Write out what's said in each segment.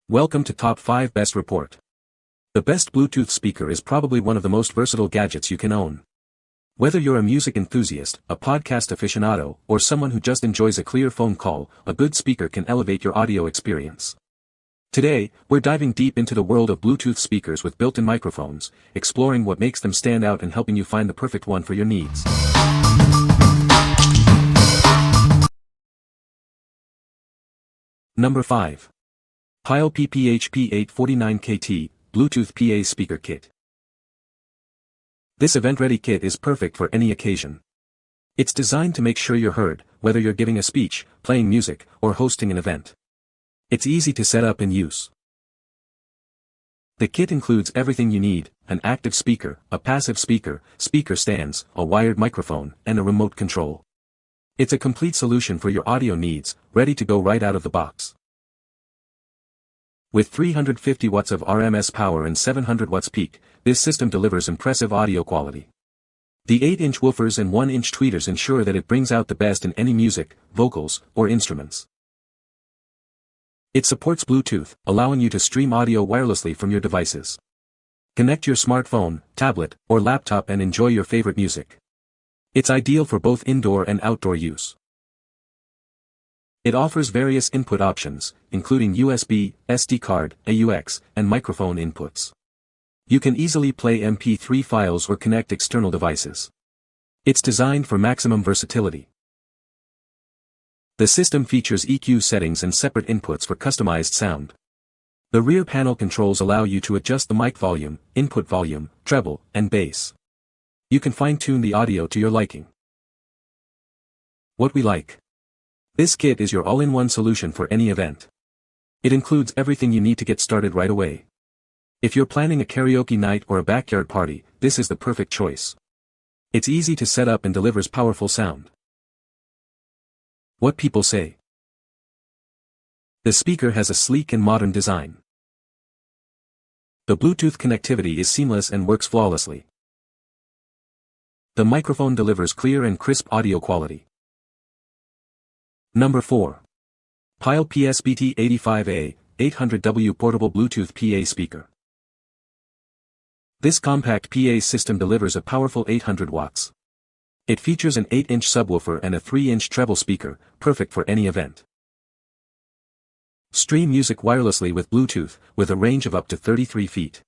Welcome to Top 5 Best Report. The best Bluetooth speaker is probably one of the most versatile gadgets you can own. Whether you're a music enthusiast, a podcast aficionado, or someone who just enjoys a clear phone call, a good speaker can elevate your audio experience. Today, we're diving deep into the world of Bluetooth speakers with built-in microphones, exploring what makes them stand out and helping you find the perfect one for your needs. Number 5. Pyle PPHP849KT, Bluetooth PA Speaker Kit. This event-ready kit is perfect for any occasion. It's designed to make sure you're heard, whether you're giving a speech, playing music, or hosting an event. It's easy to set up and use. The kit includes everything you need: an active speaker, a passive speaker, speaker stands, a wired microphone, and a remote control. It's a complete solution for your audio needs, ready to go right out of the box. With 350 watts of RMS power and 700 watts peak, this system delivers impressive audio quality. The 8-inch woofers and 1-inch tweeters ensure that it brings out the best in any music, vocals, or instruments. It supports Bluetooth, allowing you to stream audio wirelessly from your devices. Connect your smartphone, tablet, or laptop and enjoy your favorite music. It's ideal for both indoor and outdoor use. It offers various input options, including USB, SD card, AUX, and microphone inputs. You can easily play MP3 files or connect external devices. It's designed for maximum versatility. The system features EQ settings and separate inputs for customized sound. The rear panel controls allow you to adjust the mic volume, input volume, treble, and bass. You can fine-tune the audio to your liking. What we like. This kit is your all-in-one solution for any event. It includes everything you need to get started right away. If you're planning a karaoke night or a backyard party, this is the perfect choice. It's easy to set up and delivers powerful sound. What people say. The speaker has a sleek and modern design. The Bluetooth connectivity is seamless and works flawlessly. The microphone delivers clear and crisp audio quality. Number 4. Pyle PSBT85A, 800W Portable Bluetooth PA Speaker. This compact PA system delivers a powerful 800 watts. It features an 8-inch subwoofer and a 3-inch treble speaker, perfect for any event. Stream music wirelessly with Bluetooth, with a range of up to 33 feet.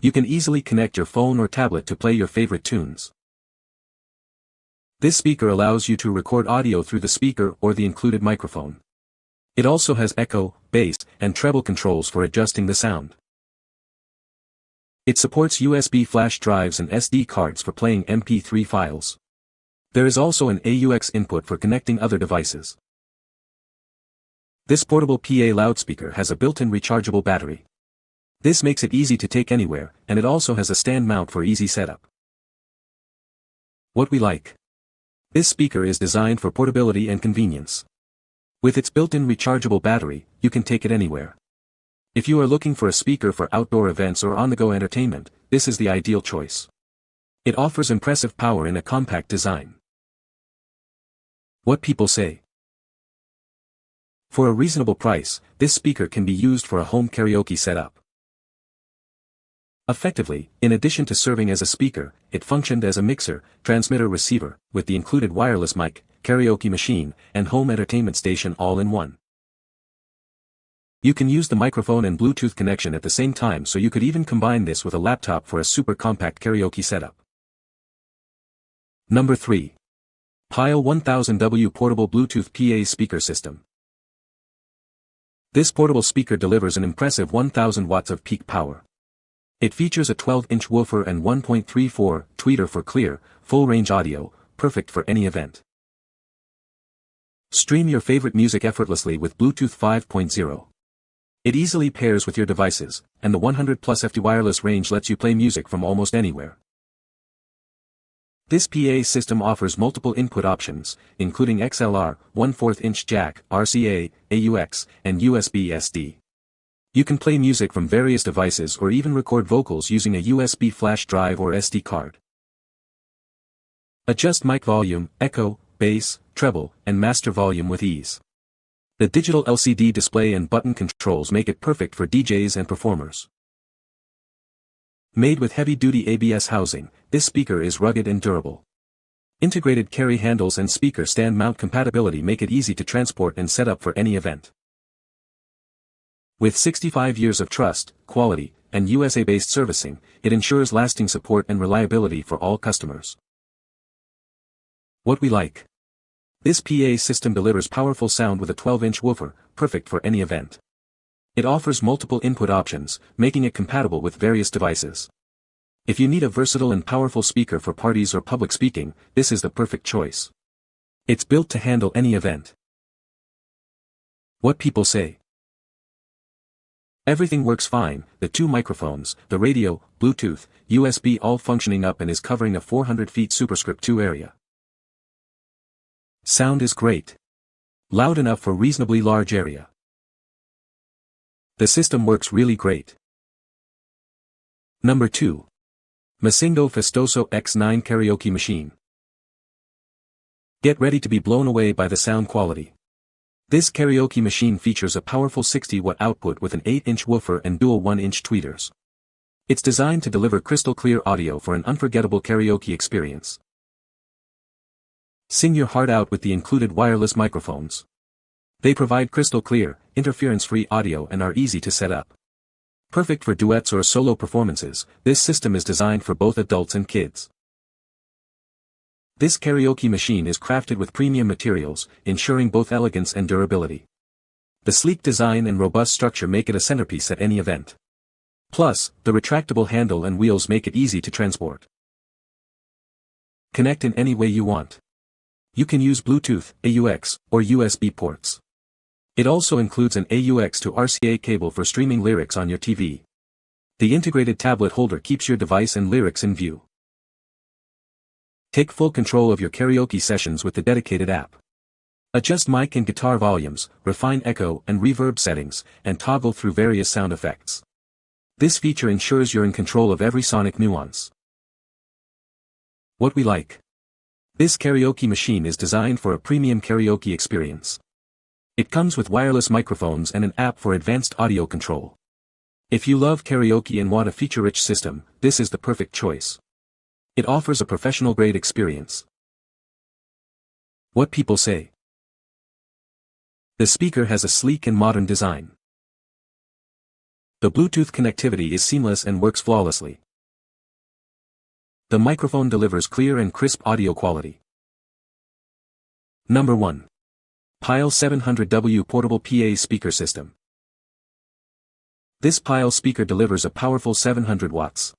You can easily connect your phone or tablet to play your favorite tunes. This speaker allows you to record audio through the speaker or the included microphone. It also has echo, bass, and treble controls for adjusting the sound. It supports USB flash drives and SD cards for playing MP3 files. There is also an AUX input for connecting other devices. This portable PA loudspeaker has a built-in rechargeable battery. This makes it easy to take anywhere, and it also has a stand mount for easy setup. What we like. This speaker is designed for portability and convenience. With its built-in rechargeable battery, you can take it anywhere. If you are looking for a speaker for outdoor events or on-the-go entertainment, this is the ideal choice. It offers impressive power in a compact design. What people say. For a reasonable price, this speaker can be used for a home karaoke setup. Effectively, in addition to serving as a speaker, it functioned as a mixer, transmitter receiver, with the included wireless mic, karaoke machine, and home entertainment station all in one. You can use the microphone and Bluetooth connection at the same time, so you could even combine this with a laptop for a super compact karaoke setup. Number 3. Pyle 1000W Portable Bluetooth PA Speaker System. This portable speaker delivers an impressive 1000 watts of peak power. It features a 12-inch woofer and 1.34 tweeter for clear, full-range audio, perfect for any event. Stream your favorite music effortlessly with Bluetooth 5.0. It easily pairs with your devices, and the 100+ FT wireless range lets you play music from almost anywhere. This PA system offers multiple input options, including XLR, 1/4-inch jack, RCA, AUX, and USB SD. You can play music from various devices or even record vocals using a USB flash drive or SD card. Adjust mic volume, echo, bass, treble, and master volume with ease. The digital LCD display and button controls make it perfect for DJs and performers. Made with heavy-duty ABS housing, this speaker is rugged and durable. Integrated carry handles and speaker stand mount compatibility make it easy to transport and set up for any event. With 65 years of trust, quality, and USA-based servicing, it ensures lasting support and reliability for all customers. What we like. This PA system delivers powerful sound with a 12-inch woofer, perfect for any event. It offers multiple input options, making it compatible with various devices. If you need a versatile and powerful speaker for parties or public speaking, this is the perfect choice. It's built to handle any event. What people say. Everything works fine, the two microphones, the radio, Bluetooth, USB all functioning up and is covering a 400 feet superscript 2 area. Sound is great. Loud enough for reasonably large area. The system works really great. Number 2. MASINGO Festoso X9 Karaoke Machine. Get ready to be blown away by the sound quality. This karaoke machine features a powerful 60-watt output with an 8-inch woofer and dual 1-inch tweeters. It's designed to deliver crystal-clear audio for an unforgettable karaoke experience. Sing your heart out with the included wireless microphones. They provide crystal-clear, interference-free audio and are easy to set up. Perfect for duets or solo performances, this system is designed for both adults and kids. This karaoke machine is crafted with premium materials, ensuring both elegance and durability. The sleek design and robust structure make it a centerpiece at any event. Plus, the retractable handle and wheels make it easy to transport. Connect in any way you want. You can use Bluetooth, AUX, or USB ports. It also includes an AUX to RCA cable for streaming lyrics on your TV. The integrated tablet holder keeps your device and lyrics in view. Take full control of your karaoke sessions with the dedicated app. Adjust mic and guitar volumes, refine echo and reverb settings, and toggle through various sound effects. This feature ensures you're in control of every sonic nuance. What we like. This karaoke machine is designed for a premium karaoke experience. It comes with wireless microphones and an app for advanced audio control. If you love karaoke and want a feature-rich system, this is the perfect choice. It offers a professional-grade experience. What people say. The speaker has a sleek and modern design. The Bluetooth connectivity is seamless and works flawlessly. The microphone delivers clear and crisp audio quality. Number 1. Pyle 700W Portable PA Speaker System. This Pyle speaker delivers a powerful 700 watts.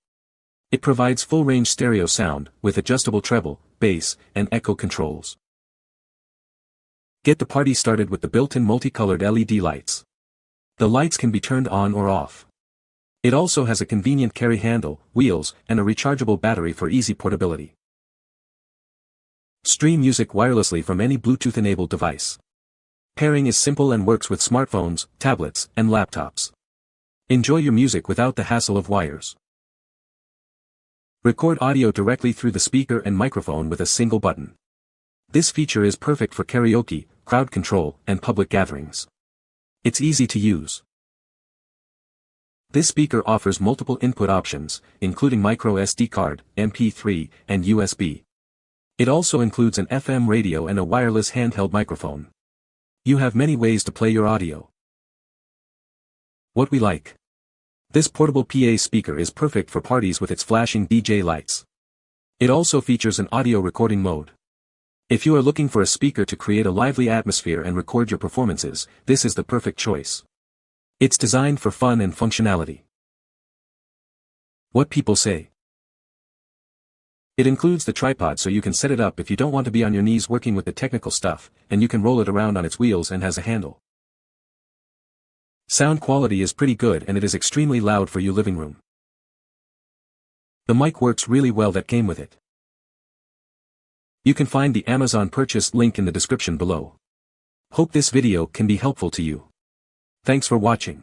It provides full-range stereo sound, with adjustable treble, bass, and echo controls. Get the party started with the built-in multicolored LED lights. The lights can be turned on or off. It also has a convenient carry handle, wheels, and a rechargeable battery for easy portability. Stream music wirelessly from any Bluetooth-enabled device. Pairing is simple and works with smartphones, tablets, and laptops. Enjoy your music without the hassle of wires. Record audio directly through the speaker and microphone with a single button. This feature is perfect for karaoke, crowd control, and public gatherings. It's easy to use. This speaker offers multiple input options, including micro SD card, MP3, and USB. It also includes an FM radio and a wireless handheld microphone. You have many ways to play your audio. What we like. This portable PA speaker is perfect for parties with its flashing DJ lights. It also features an audio recording mode. If you are looking for a speaker to create a lively atmosphere and record your performances, this is the perfect choice. It's designed for fun and functionality. What people say. It includes the tripod so you can set it up if you don't want to be on your knees working with the technical stuff, and you can roll it around on its wheels and has a handle. Sound quality is pretty good and it is extremely loud for your living room. The mic works really well that came with it. You can find the Amazon purchase link in the description below. Hope this video can be helpful to you. Thanks for watching.